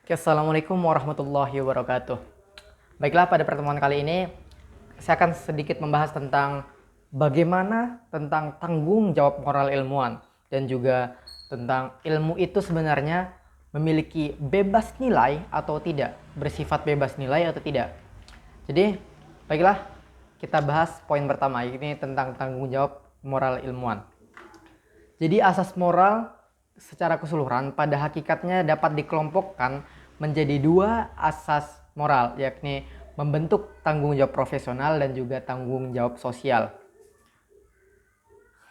Oke, Assalamualaikum warahmatullahi wabarakatuh. Baiklah, pada pertemuan kali ini saya akan sedikit membahas tentang bagaimana tentang tanggung jawab moral ilmuwan dan juga tentang ilmu itu sebenarnya memiliki bebas nilai atau tidak, bersifat bebas nilai atau tidak. Jadi, baiklah kita bahas poin pertama, ini tentang tanggung jawab moral ilmuwan. Jadi asas moral secara keseluruhan pada hakikatnya dapat dikelompokkan menjadi dua asas moral, yakni membentuk tanggung jawab profesional dan juga tanggung jawab sosial.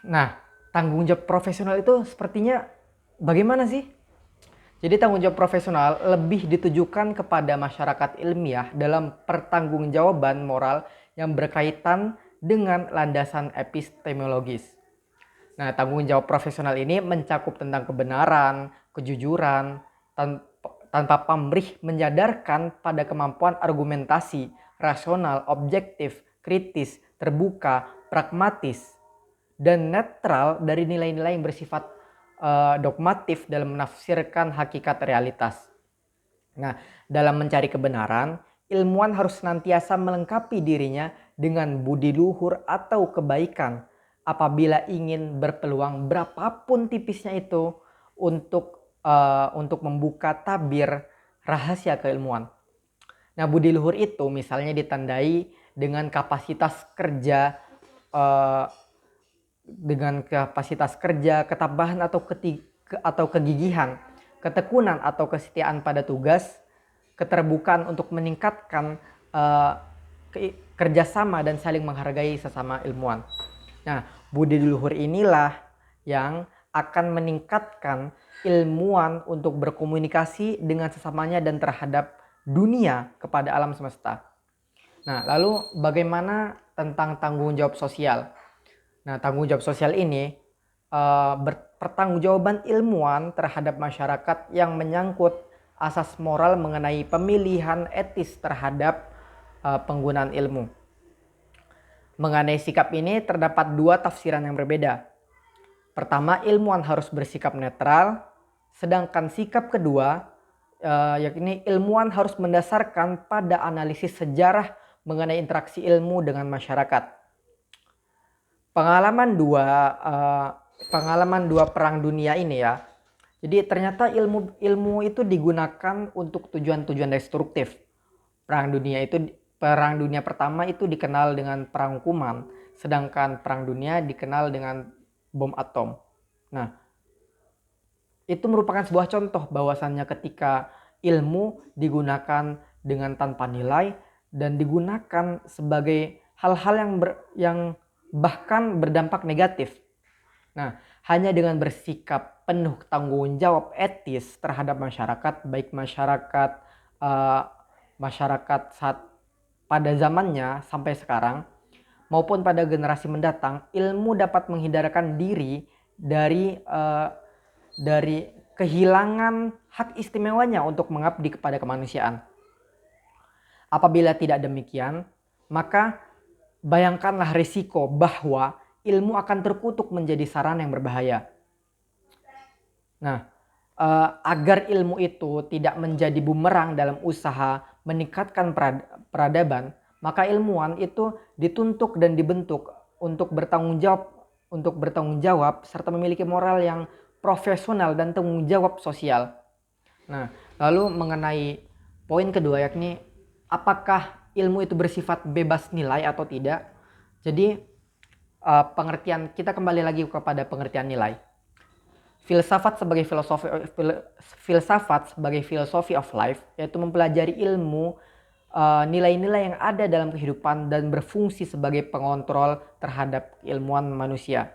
Nah, tanggung jawab profesional itu sepertinya bagaimana sih? Jadi tanggung jawab profesional lebih ditujukan kepada masyarakat ilmiah dalam pertanggungjawaban moral yang berkaitan dengan landasan epistemologis. Nah, tanggung jawab profesional ini mencakup tentang kebenaran, kejujuran, tanpa pamrih, menyadarkan pada kemampuan argumentasi, rasional, objektif, kritis, terbuka, pragmatis, dan netral dari nilai-nilai yang bersifat dogmatif dalam menafsirkan hakikat realitas. Nah, dalam mencari kebenaran, ilmuwan harus senantiasa melengkapi dirinya dengan budi luhur atau kebaikan apabila ingin berpeluang berapapun tipisnya itu untuk membuka tabir rahasia keilmuan. Nah, budi luhur itu misalnya ditandai dengan kapasitas kerja eh, ketabahan atau kegigihan, ketekunan atau kesetiaan pada tugas, keterbukaan untuk meningkatkan kerjasama dan saling menghargai sesama ilmuwan. Nah, budi luhur inilah yang akan meningkatkan ilmuwan untuk berkomunikasi dengan sesamanya dan terhadap dunia kepada alam semesta. Nah, lalu bagaimana tentang tanggung jawab sosial? Nah, tanggung jawab sosial ini pertanggungjawaban ilmuwan terhadap masyarakat yang menyangkut asas moral mengenai pemilihan etis terhadap penggunaan ilmu. Mengenai sikap ini terdapat dua tafsiran yang berbeda. Pertama, ilmuwan harus bersikap netral, sedangkan sikap kedua yakni ilmuwan harus mendasarkan pada analisis sejarah mengenai interaksi ilmu dengan masyarakat. Pengalaman dua perang dunia ini ya. Jadi ternyata ilmu itu digunakan untuk tujuan-tujuan destruktif. Perang dunia pertama itu dikenal dengan perang hukuman, sedangkan perang dunia dikenal dengan bom atom. Nah, itu merupakan sebuah contoh bahwasannya ketika ilmu digunakan dengan tanpa nilai dan digunakan sebagai hal-hal yang bahkan berdampak negatif. Nah, hanya dengan bersikap penuh tanggung jawab etis terhadap masyarakat, baik masyarakat saat pada zamannya sampai sekarang maupun pada generasi mendatang, ilmu dapat menghindarkan diri dari kehilangan hak istimewanya untuk mengabdi kepada kemanusiaan. Apabila tidak demikian, maka bayangkanlah risiko bahwa ilmu akan terkutuk menjadi sarana yang berbahaya. Nah, agar ilmu itu tidak menjadi bumerang dalam usaha meningkatkan peradaban, maka ilmuwan itu dituntut dan dibentuk untuk bertanggung jawab serta memiliki moral yang profesional dan tanggung jawab sosial. Nah, lalu mengenai poin kedua yakni apakah ilmu itu bersifat bebas nilai atau tidak. Jadi pengertian kita kembali lagi kepada pengertian nilai. Filsafat sebagai filosofi of life, yaitu mempelajari ilmu nilai-nilai yang ada dalam kehidupan dan berfungsi sebagai pengontrol terhadap keilmuan manusia.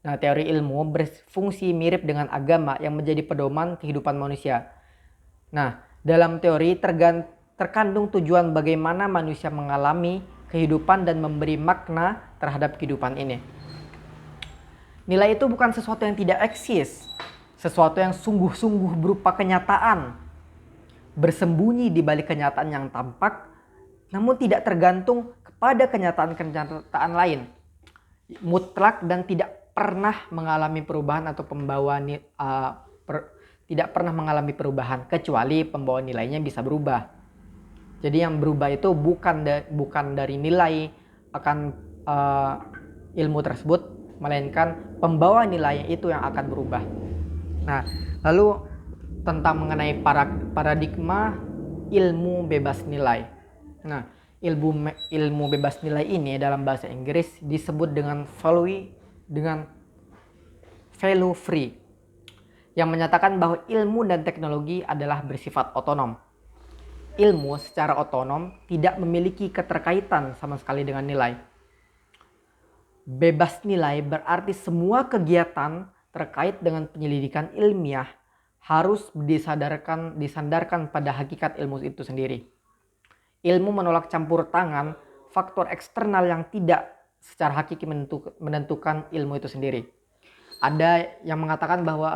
Nah, teori ilmu berfungsi mirip dengan agama yang menjadi pedoman kehidupan manusia. Nah, dalam teori terkandung tujuan bagaimana manusia mengalami kehidupan dan memberi makna terhadap kehidupan ini. Nilai itu bukan sesuatu yang tidak eksis, sesuatu yang sungguh-sungguh berupa kenyataan, bersembunyi di balik kenyataan yang tampak, namun tidak tergantung kepada kenyataan-kenyataan lain, mutlak dan tidak pernah mengalami perubahan atau tidak pernah mengalami perubahan kecuali pembawa nilainya bisa berubah. Jadi yang berubah itu bukan dari nilai akan ilmu tersebut, melainkan pembawa nilainya itu yang akan berubah. Nah, lalu tentang mengenai paradigma ilmu bebas nilai. Nah, ilmu bebas nilai ini dalam bahasa Inggris disebut dengan value free, yang menyatakan bahwa ilmu dan teknologi adalah bersifat otonom. Ilmu secara otonom tidak memiliki keterkaitan sama sekali dengan nilai. Bebas nilai berarti semua kegiatan terkait dengan penyelidikan ilmiah harus disandarkan pada hakikat ilmu itu sendiri. Ilmu menolak campur tangan faktor eksternal yang tidak secara hakiki menentukan ilmu itu sendiri. Ada yang mengatakan bahwa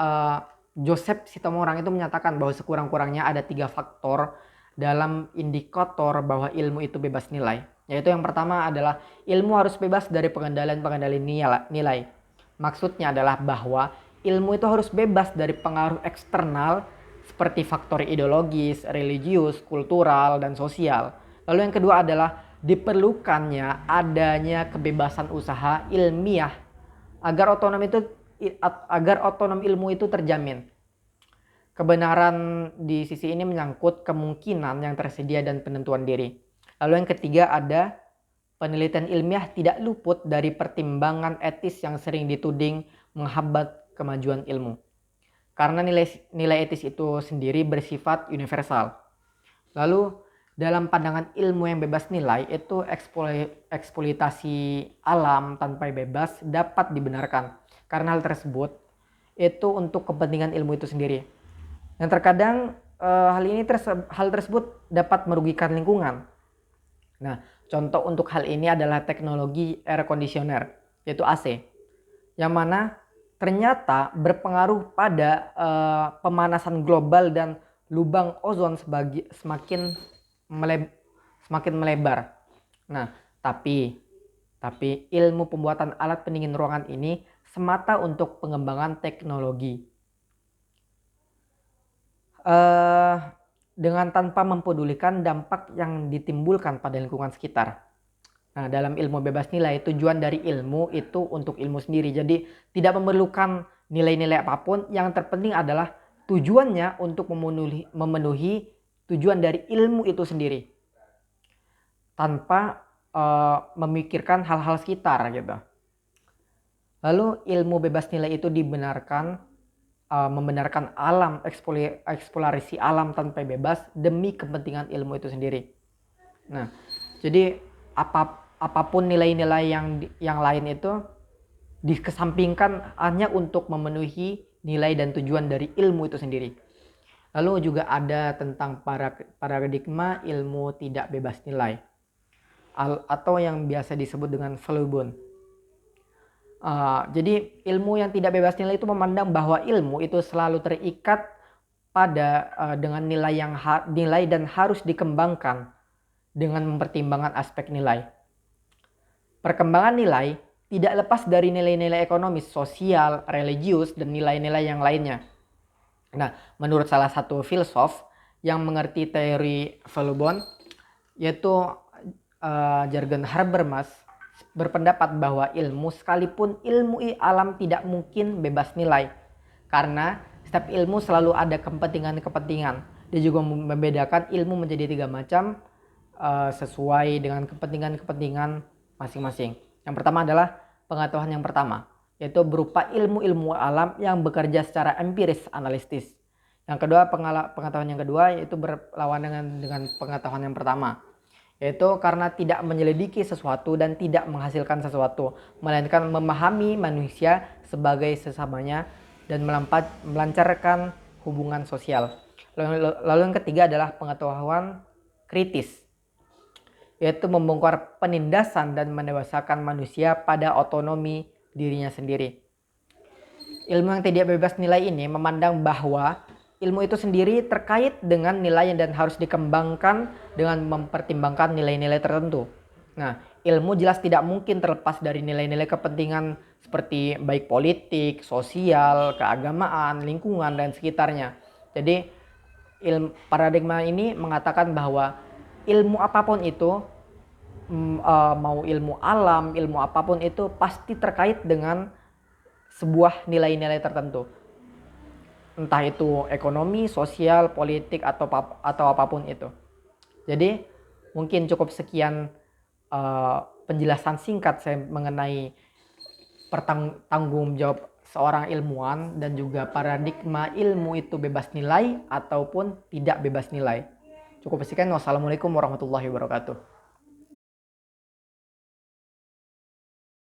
Joseph Sitomorang itu menyatakan bahwa sekurang-kurangnya ada 3 faktor dalam indikator bahwa ilmu itu bebas nilai. Yaitu yang pertama adalah ilmu harus bebas dari pengendalian nilai. Maksudnya adalah bahwa ilmu itu harus bebas dari pengaruh eksternal seperti faktor ideologis, religius, kultural, dan sosial. Lalu yang kedua adalah diperlukannya adanya kebebasan usaha ilmiah agar otonom ilmu itu terjamin. Kebenaran di sisi ini menyangkut kemungkinan yang tersedia dan penentuan diri. Lalu yang ketiga ada penelitian ilmiah tidak luput dari pertimbangan etis yang sering dituding menghambat kemajuan ilmu. Karena nilai etis itu sendiri bersifat universal. Lalu dalam pandangan ilmu yang bebas nilai itu eksploitasi alam tanpa bebas dapat dibenarkan. Karena hal tersebut itu untuk kepentingan ilmu itu sendiri. Yang terkadang hal tersebut dapat merugikan lingkungan. Nah, contoh untuk hal ini adalah teknologi air conditioner, yaitu AC, yang mana ternyata berpengaruh pada pemanasan global dan lubang ozon semakin melebar. Nah, tapi ilmu pembuatan alat pendingin ruangan ini semata untuk pengembangan teknologi. Dengan tanpa mempedulikan dampak yang ditimbulkan pada lingkungan sekitar. Nah, dalam ilmu bebas nilai, tujuan dari ilmu itu untuk ilmu sendiri. Jadi tidak memerlukan nilai-nilai apapun. Yang terpenting adalah tujuannya untuk memenuhi tujuan dari ilmu itu sendiri. Tanpa memikirkan hal-hal sekitar gitu. Lalu ilmu bebas nilai itu membenarkan alam, eksplorasi alam tanpa bebas demi kepentingan ilmu itu sendiri. Nah, jadi apapun nilai-nilai yang lain itu dikesampingkan hanya untuk memenuhi nilai dan tujuan dari ilmu itu sendiri. Lalu juga ada tentang paradigma ilmu tidak bebas nilai atau yang biasa disebut dengan Valley. Jadi ilmu yang tidak bebas nilai itu memandang bahwa ilmu itu selalu terikat dengan nilai dan harus dikembangkan dengan mempertimbangkan aspek nilai. Perkembangan nilai tidak lepas dari nilai-nilai ekonomis, sosial, religius, dan nilai-nilai yang lainnya. Nah, menurut salah satu filsuf yang mengerti teori Valley, yaitu Jürgen Habermas, berpendapat bahwa ilmu sekalipun ilmu alam tidak mungkin bebas nilai karena setiap ilmu selalu ada kepentingan-kepentingan. Dia juga membedakan ilmu menjadi 3 macam sesuai dengan kepentingan-kepentingan masing-masing. Yang pertama adalah pengetahuan yang pertama, yaitu berupa ilmu-ilmu alam yang bekerja secara empiris analitis. Yang kedua, pengetahuan yang kedua yaitu berlawanan dengan pengetahuan yang pertama, yaitu karena tidak menyelidiki sesuatu dan tidak menghasilkan sesuatu, melainkan memahami manusia sebagai sesamanya dan melancarkan hubungan sosial. Lalu yang ketiga adalah pengetahuan kritis, yaitu membongkar penindasan dan mendewasakan manusia pada otonomi dirinya sendiri. Ilmu yang tidak bebas nilai ini memandang bahwa ilmu itu sendiri terkait dengan nilai dan harus dikembangkan dengan mempertimbangkan nilai-nilai tertentu. Nah, ilmu jelas tidak mungkin terlepas dari nilai-nilai kepentingan seperti baik politik, sosial, keagamaan, lingkungan, dan sekitarnya. Jadi paradigma ini mengatakan bahwa ilmu apapun itu, mau ilmu alam, ilmu apapun itu pasti terkait dengan sebuah nilai-nilai tertentu. Entah itu ekonomi, sosial, politik, atau apapun itu. Jadi mungkin cukup sekian penjelasan singkat saya mengenai tanggung jawab seorang ilmuwan dan juga paradigma ilmu itu bebas nilai ataupun tidak bebas nilai. Cukup sekian. Wassalamualaikum warahmatullahi wabarakatuh.